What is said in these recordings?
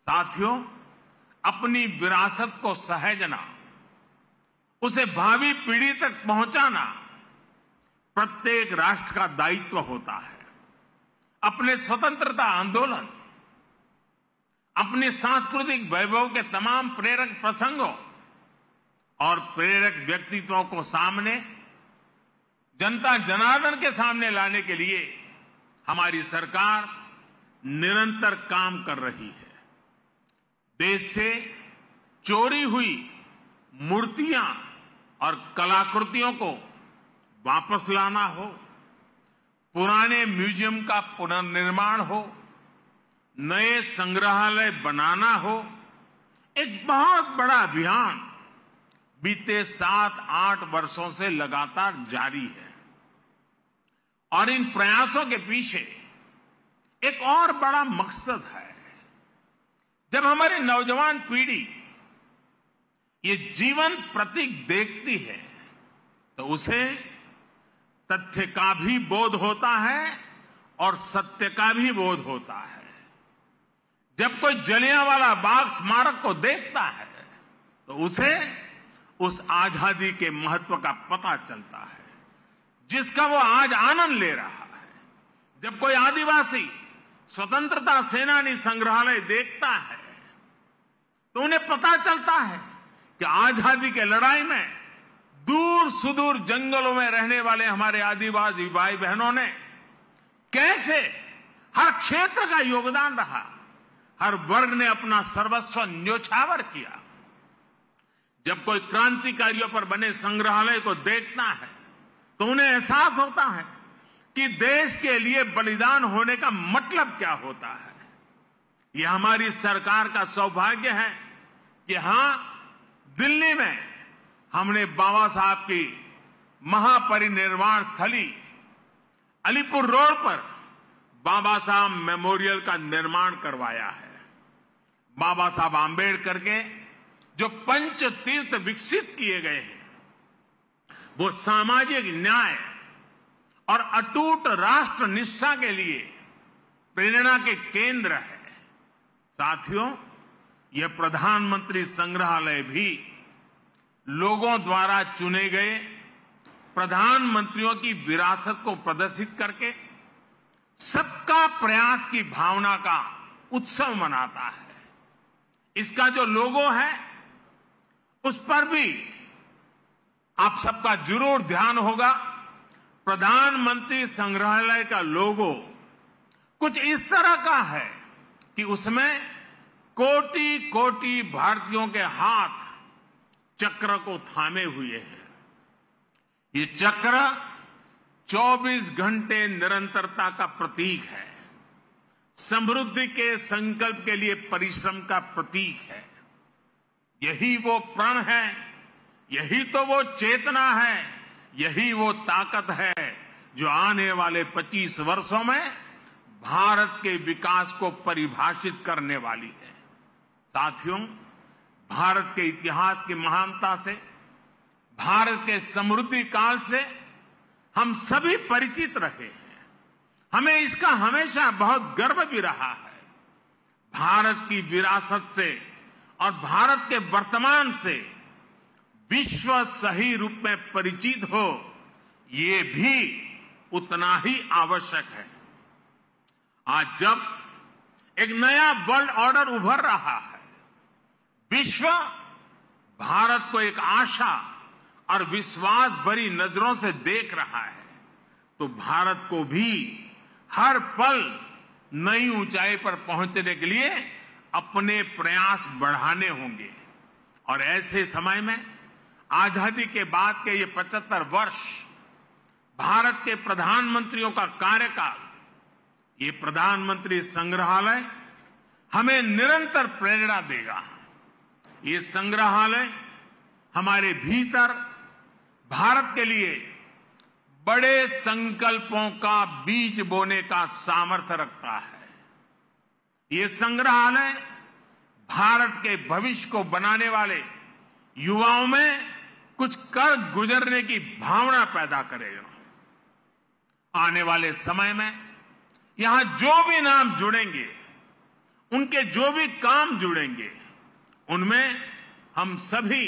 साथियों, अपनी विरासत को सहेजना, उसे भावी पीढ़ी तक पहुंचाना प्रत्येक राष्ट्र का दायित्व होता है। अपने स्वतंत्रता आंदोलन, अपने सांस्कृतिक वैभव के तमाम प्रेरक प्रसंगों और प्रेरक व्यक्तित्वों को सामने, जनता जनार्दन के सामने लाने के लिए हमारी सरकार निरंतर काम कर रही है। देश से चोरी हुई मूर्तियां और कलाकृतियों को वापस लाना हो, पुराने म्यूजियम का पुनर्निर्माण हो, नए संग्रहालय बनाना हो, एक बहुत बड़ा अभियान बीते 7-8 वर्षों से लगातार जारी है। और इन प्रयासों के पीछे एक और बड़ा मकसद है। जब हमारी नौजवान पीढ़ी ये जीवन प्रतीक देखती है तो उसे तथ्य का भी बोध होता है और सत्य का भी बोध होता है। जब कोई जलियांवाला बाग स्मारक को देखता है तो उसे उस आजादी के महत्व का पता चलता है, जिसका वो आज आनंद ले रहा है। जब कोई आदिवासी स्वतंत्रता सेनानी संग्रहालय देखता है तो उन्हें पता चलता है कि आजादी के लड़ाई में दूर सुदूर जंगलों में रहने वाले हमारे आदिवासी भाई बहनों ने कैसे हर क्षेत्र का योगदान रहा, हर वर्ग ने अपना सर्वस्व न्योछावर किया। जब कोई क्रांतिकारियों पर बने संग्रहालय को देखता है तो उन्हें एहसास होता है कि देश के लिए बलिदान होने का मतलब क्या होता है। यह हमारी सरकार का सौभाग्य है कि हां, दिल्ली में हमने बाबा साहब की महापरिनिर्वाण स्थली अलीपुर रोड पर बाबा साहब मेमोरियल का निर्माण करवाया है। बाबा साहब आंबेडकर के जो पंच तीर्थ विकसित किए गए हैं वो सामाजिक न्याय और अटूट राष्ट्र निष्ठा के लिए प्रेरणा के केंद्र है। साथियों, यह प्रधानमंत्री संग्रहालय भी लोगों द्वारा चुने गए प्रधानमंत्रियों की विरासत को प्रदर्शित करके सबका प्रयास की भावना का उत्सव मनाता है। इसका जो लोगो है उस पर भी आप सबका जरूर ध्यान होगा। प्रधानमंत्री संग्रहालय का लोगो कुछ इस तरह का है कि उसमें कोटि कोटि भारतीयों के हाथ चक्र को थामे हुए हैं। ये चक्र 24 घंटे निरंतरता का प्रतीक है, समृद्धि के संकल्प के लिए परिश्रम का प्रतीक है। यही वो प्रण है, यही तो वो चेतना है, यही वो ताकत है जो आने वाले 25 वर्षों में भारत के विकास को परिभाषित करने वाली है। साथियों, भारत के इतिहास की महानता से, भारत के समृद्धि काल से हम सभी परिचित रहे हैं। हमें इसका हमेशा बहुत गर्व भी रहा है। भारत की विरासत से और भारत के वर्तमान से विश्व सही रूप में परिचित हो, ये भी उतना ही आवश्यक है। आज जब एक नया वर्ल्ड ऑर्डर उभर रहा है, विश्व भारत को एक आशा और विश्वास भरी नजरों से देख रहा है, तो भारत को भी हर पल नई ऊंचाई पर पहुंचने के लिए अपने प्रयास बढ़ाने होंगे। और ऐसे समय में आजादी के बाद के ये 75 वर्ष, भारत के प्रधानमंत्रियों का कार्यकाल, ये प्रधानमंत्री संग्रहालय हमें निरंतर प्रेरणा देगा। ये संग्रहालय हमारे भीतर भारत के लिए बड़े संकल्पों का बीज बोने का सामर्थ्य रखता है। ये संग्रहालय भारत के भविष्य को बनाने वाले युवाओं में कुछ कर गुजरने की भावना पैदा करेगा। आने वाले समय में यहां जो भी नाम जुड़ेंगे उनके जो भी काम जुड़ेंगे उनमें हम सभी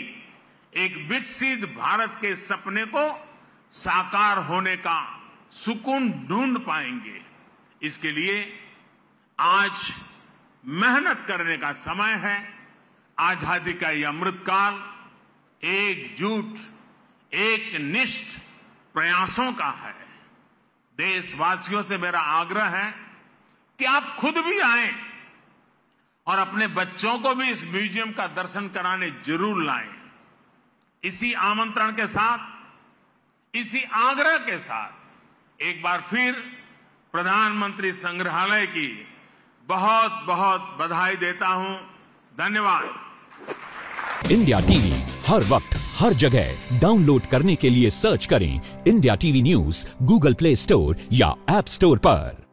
एक विकसित भारत के सपने को साकार होने का सुकून ढूंढ पाएंगे। इसके लिए आज मेहनत करने का समय है। आजादी का यह अमृतकाल एकजुट, एकनिष्ठ प्रयासों का है। देशवासियों से मेरा आग्रह है कि आप खुद भी आएं और अपने बच्चों को भी इस म्यूजियम का दर्शन कराने जरूर लाएं। इसी आमंत्रण के साथ, इसी आग्रह के साथ एक बार फिर प्रधानमंत्री संग्रहालय की बहुत बहुत बधाई देता हूं। धन्यवाद। इंडिया टीवी हर वक्त हर जगह डाउनलोड करने के लिए सर्च करें India TV news Google play store या ऐप स्टोर पर।